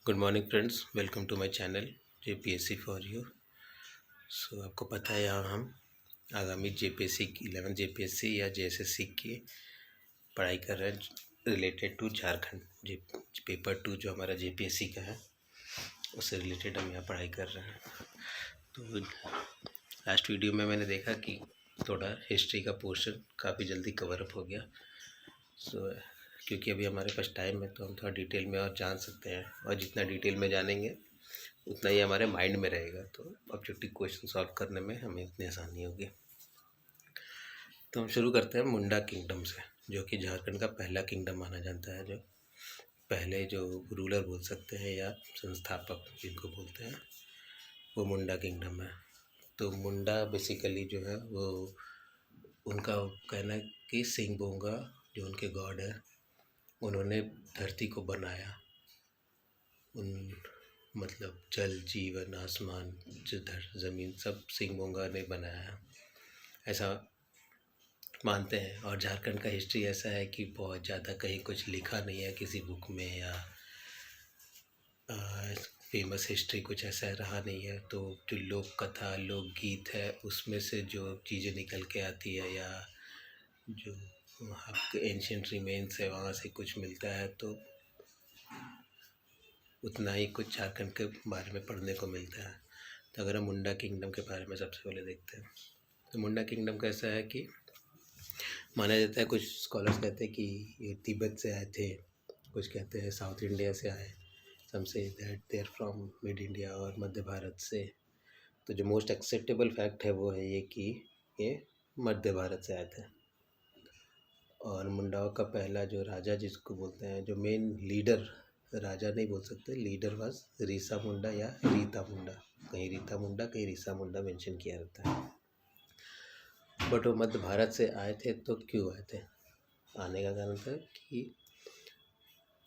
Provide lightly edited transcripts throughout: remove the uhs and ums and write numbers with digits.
Good morning friends, welcome to my channel JPSC for you. आपको पता है यहाँ हम आगामी जेपीएससी 11 जेपीएससी या जेएसएससी की पढ़ाई कर रहे हैं related to Jharkhand J paper 2 जो हमारा जेपीएससी का है उससे रिलेटेड हम यहाँ पढ़ाई कर रहे हैं। तो लास्ट वीडियो में मैंने देखा कि थोड़ा हिस्ट्री का पोर्शन काफ़ी जल्दी कवर अप हो गया। क्योंकि अभी हमारे पास टाइम है तो हम थोड़ा डिटेल में और जान सकते हैं, और जितना डिटेल में जानेंगे उतना ही हमारे माइंड में रहेगा, तो ऑब्जेक्टिव क्वेश्चन सॉल्व करने में हमें इतनी आसानी होगी। तो हम शुरू करते हैं मुंडा किंगडम से, जो कि झारखंड का पहला किंगडम माना जाता है। जो पहले जो रूलर बोल सकते हैं या संस्थापक जिनको बोलते हैं, वो मुंडा किंगडम है। तो मुंडा बेसिकली जो है वो उनका कहना है कि सिंगबोंगा जो उनके गॉड है, उन्होंने धरती को बनाया। मतलब जल, जीवन, आसमान, ज़मीन सब सिंगबोंगा ने बनाया, ऐसा मानते हैं। और झारखंड का हिस्ट्री ऐसा है कि बहुत ज़्यादा कहीं कुछ लिखा नहीं है किसी बुक में, या फेमस हिस्ट्री कुछ ऐसा रहा नहीं है। तो जो लोक कथा, लोकगीत है, उसमें से जो चीज़ें निकल के आती है, या जो वहाँ के एंशियंट रिमेन्स है वहाँ से कुछ मिलता है, तो उतना ही कुछ झारखंड के बारे में पढ़ने को मिलता है। तो अगर हम मुंडा किंगडम के बारे में सबसे पहले देखते हैं, तो मुंडा किंगडम कैसा है कि माना जाता है, कुछ स्कॉलर्स कहते हैं कि ये तिब्बत से आए थे, कुछ कहते हैं साउथ इंडिया से आए, some say that they are from mid India और मध्य भारत से। तो जो मोस्ट एक्सेप्टेबल फैक्ट है वो है ये कि ये मध्य भारत से आए थे। और मुंडाओं का पहला जो राजा जिसको बोलते हैं, जो मेन लीडर, राजा नहीं बोल सकते, लीडर वाज रीसा मुंडा या रीता मुंडा। कहीं रीता मुंडा, कहीं रीसा मुंडा मेंशन किया रहता है। बट वो मध्य भारत से आए थे। तो क्यों आए थे? आने का कारण था कि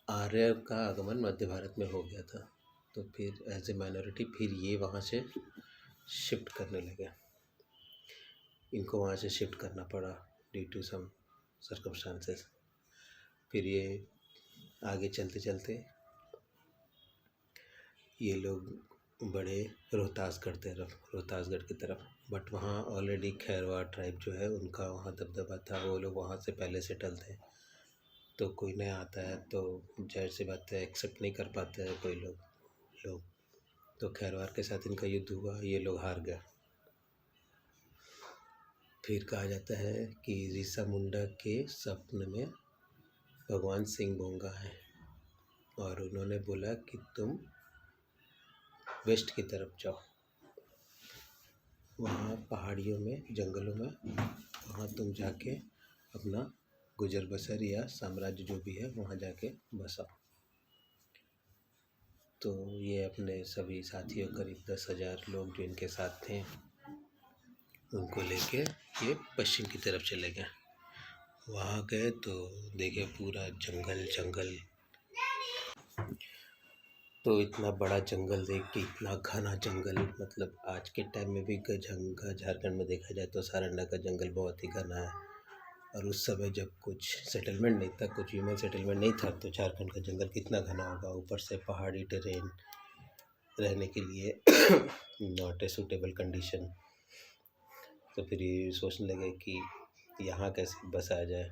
आर्य का आगमन मध्य भारत में हो गया था, तो फिर एज ए माइनॉरिटी फिर ये वहाँ से शिफ्ट करने लगे। इनको वहाँ से शिफ्ट करना पड़ा ड्यू टू सम सर्कमस्टांसेस। फिर ये आगे चलते चलते ये लोग बढ़े रोहतासगढ़ की तरफ। बट वहाँ ऑलरेडी खैरवाड़ ट्राइब जो है उनका वहाँ दबदबा था, वो लोग वहाँ से पहले सेटल थे। तो कोई नया आता है तो जाहिर सी बात है एक्सेप्ट नहीं कर पाते हैं कोई लोग। तो खैरवाड़ के साथ इनका युद्ध हुआ, ये लोग हार गए। फिर कहा जाता है कि रीसा मुंडा के सपने में भगवान सिंगबोंगा है, और उन्होंने बोला कि तुम वेस्ट की तरफ जाओ, वहाँ पहाड़ियों में, जंगलों में, वहाँ तुम जाके अपना गुजर बसर या साम्राज्य जो भी है वहाँ जाके बसाओ। तो ये अपने सभी साथियों, करीब 10,000 लोग जो इनके साथ थे, उनको लेके ये पश्चिम की तरफ चले गए। वहाँ गए तो देखे पूरा जंगल। तो इतना बड़ा जंगल देख के, इतना घना जंगल, मतलब आज के टाइम में भी झारखंड में देखा जाए तो सारंडा का जंगल बहुत ही घना है। और उस समय जब कुछ सेटलमेंट नहीं था, कुछ ह्यूमन सेटलमेंट नहीं था, तो झारखंड का जंगल कितना घना होगा। ऊपर से पहाड़ी टेरेन, रहने के लिए नॉट ए सूटेबल कंडीशन। तो फिर ये सोचने लगे कि यहाँ कैसे बसाया जाए।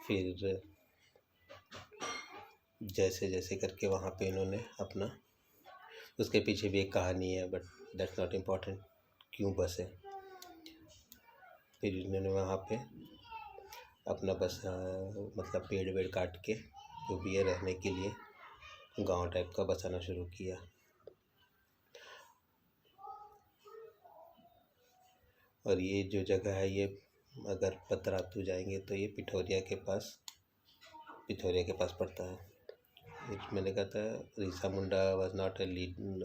फिर जैसे जैसे करके वहाँ पे इन्होंने अपना, उसके पीछे भी एक कहानी है, बट दैट्स नॉट इम्पॉर्टेंट क्यों बसे। फिर इन्होंने वहाँ पे अपना मतलब पेड़ वेड़ काट के जो भी है रहने के लिए गांव टाइप का बसाना शुरू किया। और ये जो जगह है, ये अगर पतरातू जाएंगे तो ये पिठौरिया के पास पड़ता है। मैंने कहा था रीसा मुंडा वाज नॉट ए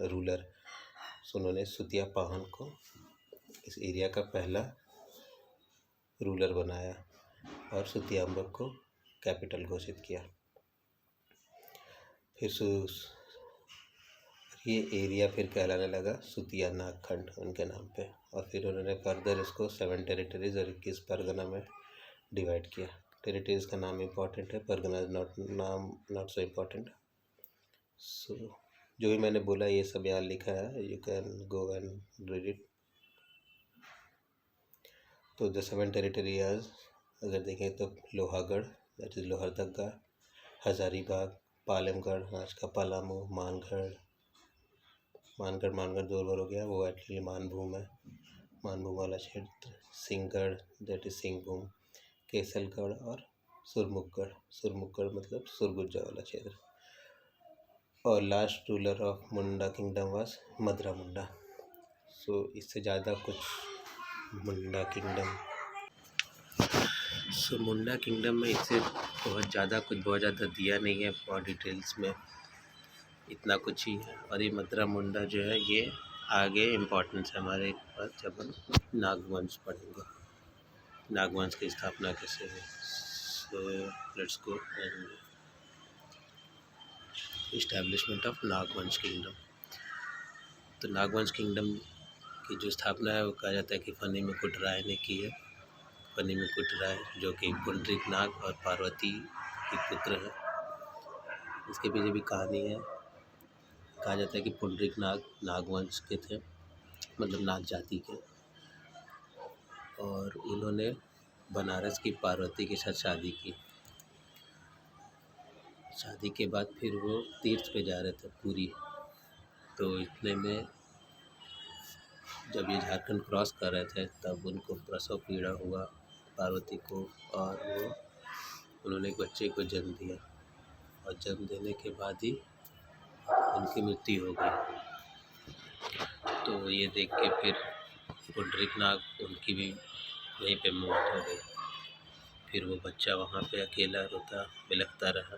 रूलर, सो उन्होंने सुतिया पाहन को इस एरिया का पहला रूलर बनाया और सुतिया अम्बक को कैपिटल घोषित किया। फिर ये एरिया फिर कहलाने लगा सुतिया नागखंड उनके नाम पे। और फिर उन्होंने फर्दर इसको 7 टेरिटरीज और 21 परगना में डिवाइड किया। टेरिटरीज का नाम इम्पॉर्टेंट है, परगना नॉट सो इम्पॉर्टेंट। सो जो भी मैंने बोला ये सब यहाँ लिखा है, you can go and read it. तो द 7 टेरिटरीज अगर देखें तो लोहागढ़, दैट इज़ लोहरदगा, हज़ारीबाग, पालमगढ़ आज का पलामू, मानगढ़ 2 बार हो गया, वो एक्चुअली मानभूम है, मानभूम वाला क्षेत्र, सिंहगढ़ दैट इज़ सिंहभूम, केसलगढ़ और सुरमुखगढ़ मतलब सुरगुजा वाला क्षेत्र। और last ruler of Munda kingdom was Madra Munda. So इससे ज़्यादा कुछ मुंडा किंगडम में इससे बहुत ज़्यादा दिया नहीं है, बहुत डिटेल्स में इतना कुछ ही है। और ये मदरा मुंडा जो है ये आगे इम्पोर्टेंस है हमारे पास जब हम नागवंश पढ़ेंगे, नागवंश की स्थापना कैसे हुई। So let's go and establishment of Nagvansh kingdom. तो नागवंश किंगडम की जो स्थापना है वो कहा जाता है कि फणिमुकुट राय ने की है। फणिमुकुट राय जो कि पुंडरीक नाग और पार्वती के पुत्र है। इसके पीछे भी कहानी है। कहा जाता है कि पुंडरीक नाग नागवंश के थे, मतलब नाग जाति के, और उन्होंने बनारस की पार्वती के साथ शादी की। शादी के बाद फिर वो तीर्थ पे जा रहे थे पुरी। तो इतने में जब ये झारखंड क्रॉस कर रहे थे तब उनको प्रसव पीड़ा हुआ पार्वती को, और उन्होंने एक बच्चे को जन्म दिया, और जन्म देने के बाद ही उनकी मृत्यु हो गई। तो ये देख के फिर पुंडरीक नाग उनकी भी वहीं पे मौत हो गई। फिर वो बच्चा वहाँ पे अकेला रोता बिलखता रहा।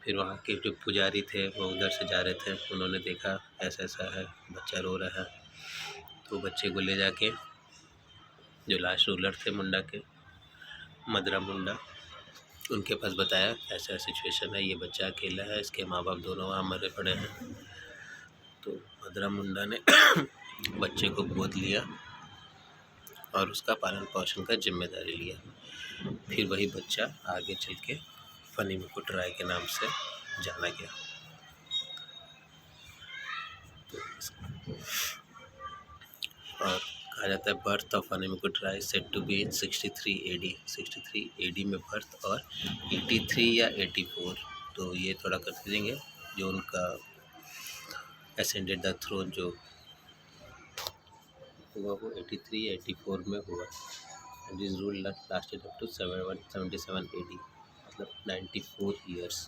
फिर वहाँ के जो पुजारी थे वो उधर से जा रहे थे, उन्होंने देखा ऐसा ऐसा है, बच्चा रो रहा है। तो बच्चे को ले जाके जो लास्ट रूलर थे मुंडा के, मदरा मुंडा, उनके पास बताया ऐसा सिचुएशन है, ये बच्चा अकेला है, इसके माँ बाप दोनों वहाँ मरे पड़े हैं। तो मदरा मुंडा ने बच्चे को गोद लिया और उसका पालन पोषण का जिम्मेदारी लिया। फिर वही बच्चा आगे चल के फणिमुकुट राय के नाम से जाना गया। और कहा जाता है birth of Phanimukut Rai said to be in 63 AD। 63 AD में बर्थ, और 83 या 84, तो ये थोड़ा कंफ्यूजिंग है। जो उनका असेंडेड द थ्रोन जो हुआ वो 83 या 84 में हुआ। And this rule lasted up to 177 AD, मतलब 94 ईयर्स।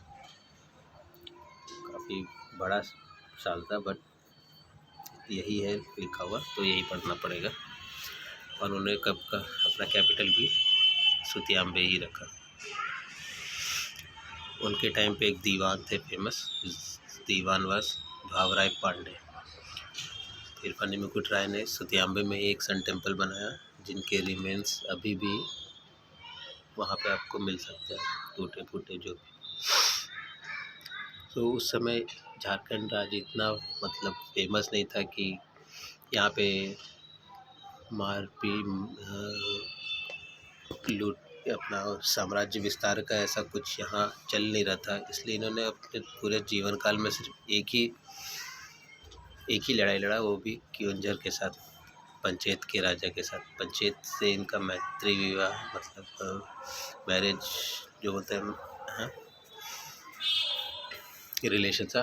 काफ़ी बड़ा साल था, बट यही है लिखा हुआ तो यही पढ़ना पड़ेगा। और उन्होंने कब का अपना कैपिटल भी सुतियाम्बे ही रखा। उनके टाइम पे एक दीवान थे फेमस, दीवान वास भावराय पांडे। फिर फणिमुकुट राय ने सुतियाम्बे में एक सन टेम्पल बनाया, जिनके रिमेन्स अभी भी वहाँ पे आपको मिल सकते हैं, टूटे फूटे जो भी। तो उस समय झारखंड राज्य इतना मतलब फेमस नहीं था कि यहाँ पे लूट अपना साम्राज्य विस्तार का ऐसा कुछ यहाँ चल नहीं रहा था। इसलिए इन्होंने अपने पूरे जीवन काल में सिर्फ एक ही लड़ाई लड़ा, वो भी क्योंझर के साथ, पंचेत के राजा के साथ। पंचेत से इनका मैत्री विवाह मतलब मैरिज जो बोलते हैं रिलेशन था,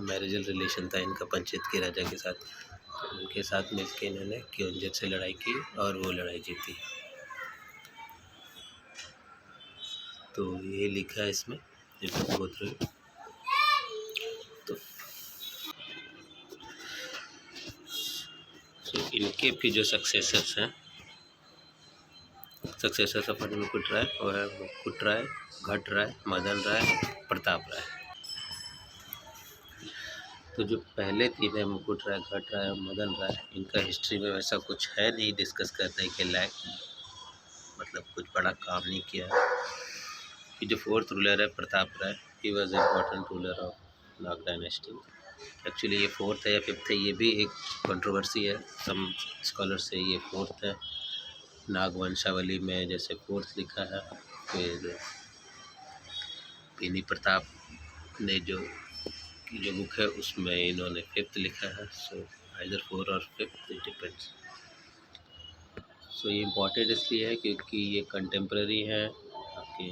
मैरिजल रिलेशन था इनका पंचेत के राजा के साथ। तो उनके साथ मिलकर इन्होंने क्योंझर से लड़ाई की और वो लड़ाई जीती। तो ये लिखा है इसमें गोत्र। तो इनके भी जो सक्सेसर्स हैं, सक्सेसर्स ऑफ फणिमुकुट राय, वो है मुकुट राय, घट राय, मदन राय, प्रताप राय। तो जो पहले तीन है मुकुट राय, घट राय और मदन राय, इनका हिस्ट्री में वैसा कुछ है नहीं डिस्कस करने के लायक, मतलब कुछ बड़ा काम नहीं किया। कि जो फोर्थ रूलर है Pratap Rai, he was important ruler of Nag dynasty. Actually ये फोर्थ है या फिफ्थ है, ये भी एक कंट्रोवर्सी है। सम स्कॉलर से ये फोर्थ है। नागवंशावली में जैसे फोर्थ लिखा है। फिर बेनी प्रताप ने जो की जो बुक है उसमें इन्होंने 5th लिखा है, सो आइदर 4 और 5th, इट डिपेंड्स। सो ये इम्पोर्टेंट इसलिए है क्योंकि ये कंटेम्प्रेरी है आपके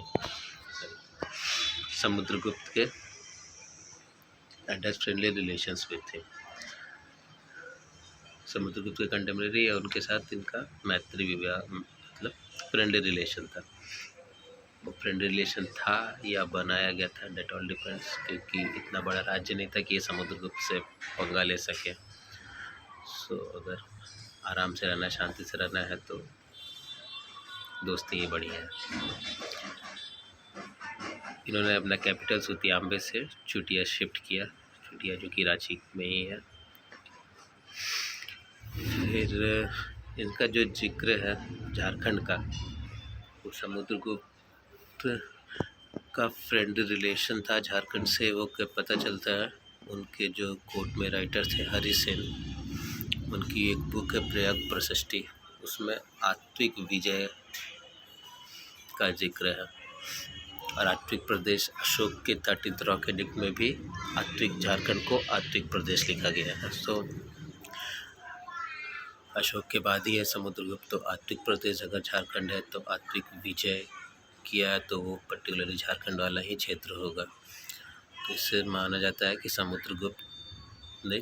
समुद्रगुप्त के and has friendly relations with him. Samudragupta के कंटेम्प्रेरी है, उनके साथ इनका मैत्री विवाह मतलब फ्रेंडली रिलेशन था। वो फ्रेंडली रिलेशन था या बनाया गया था, डेट ऑल डिपेंड्स, क्योंकि इतना बड़ा राज्य नहीं था कि ये समुद्रगुप्त से पंगा ले सके। सो अगर आराम से रहना, शांति से रहना है तो दोस्ती ही बढ़िया है। इन्होंने अपना कैपिटल सुतियाम्बे से चुटिया शिफ्ट किया, चुटिया जो कि रांची में ही है। फिर इनका जो जिक्र है झारखंड का, वो समुद्रगुप्त का फ्रेंडली रिलेशन था झारखंड से, वो पता चलता है। उनके जो कोर्ट में राइटर थे हरि सेन, उनकी एक बुक है प्रयाग प्रशस्ति, उसमें आत्विक विजय का जिक्र है। और आत्विक प्रदेश अशोक के 13th रॉक एडिक्ट में भी आत्विक झारखंड को आत्विक प्रदेश लिखा गया है। सो अशोक के बाद ही है समुद्रगुप्त, तो आत्विक प्रदेश अगर झारखंड है तो आत्विक विजय किया है तो वो पर्टिकुलरली झारखंड वाला ही क्षेत्र होगा। तो इससे माना जाता है कि समुद्रगुप्त ने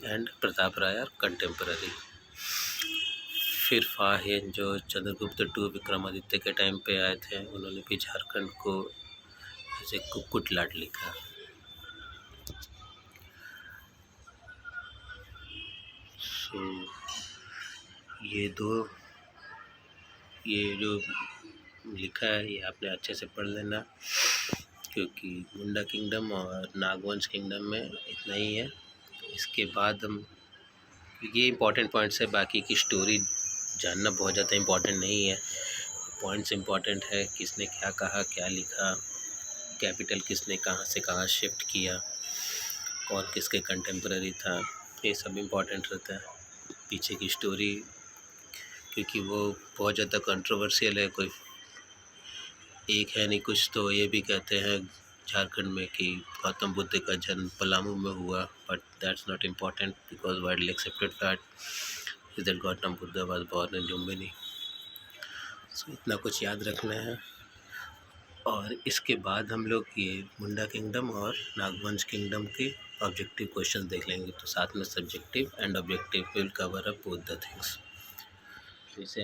and Pratap Rai are contemporary. फिर फाहिन जो चंद्रगुप्त II विक्रमादित्य के टाइम पे आए थे, उन्होंने भी झारखंड को ऐसे कुक्कुट लाट लिखा। सो ये जो लिखा है ये आपने अच्छे से पढ़ लेना, क्योंकि मुंडा किंगडम और नागवंश किंगडम में इतना ही है। इसके बाद हम, ये इम्पॉर्टेंट पॉइंट्स है, बाकी की स्टोरी जानना बहुत ज़्यादा इम्पॉर्टेंट नहीं है। पॉइंट्स इम्पॉर्टेंट है, किसने क्या कहा, क्या लिखा, कैपिटल किसने कहाँ से कहाँ शिफ्ट किया, कौन किसके कंटेम्पररी था, ये सब इम्पॉर्टेंट रहता है। पीछे की स्टोरी, क्योंकि वो बहुत ज़्यादा कंट्रोवर्शियल है, कोई एक है नहीं कुछ, तो ये भी कहते हैं झारखंड में कि गौतम बुद्ध का जन्म पलामू में हुआ, but that's not important because widely accepted fact is that Gautam Buddha was born in Lumbini. So इतना कुछ याद रखना है। और इसके बाद हम लोग ये मुंडा किंगडम और नागवंश किंगडम के ऑब्जेक्टिव क्वेश्चन देख लेंगे, तो साथ में subjective and objective will cover up both the things. जैसे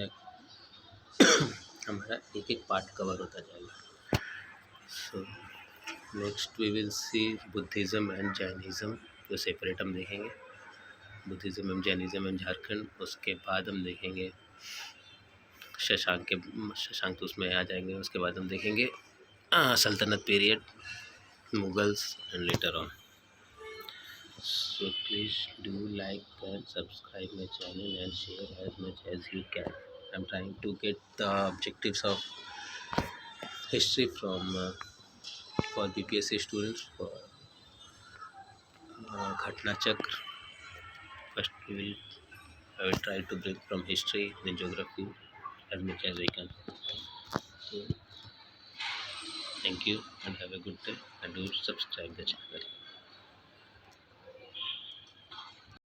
हमारा एक एक पार्ट कवर होता जाएगा। So next we will see Buddhism and Jainism, जो सेपरेट हम देखेंगे, Buddhism and Jainism and Jharkhand. उसके बाद हम देखेंगे शशांक तो उसमें आ जाएंगे। उसके बाद हम देखेंगे सल्तनत period, Mughals and later on. So please do like and subscribe my channel and share as much as you can. I'm trying to get the objectives of history from for BPSC students for Ghatna Chakra. First I will try to bring from history and geography as much as we can. So thank you and have a good day, and do subscribe the channel.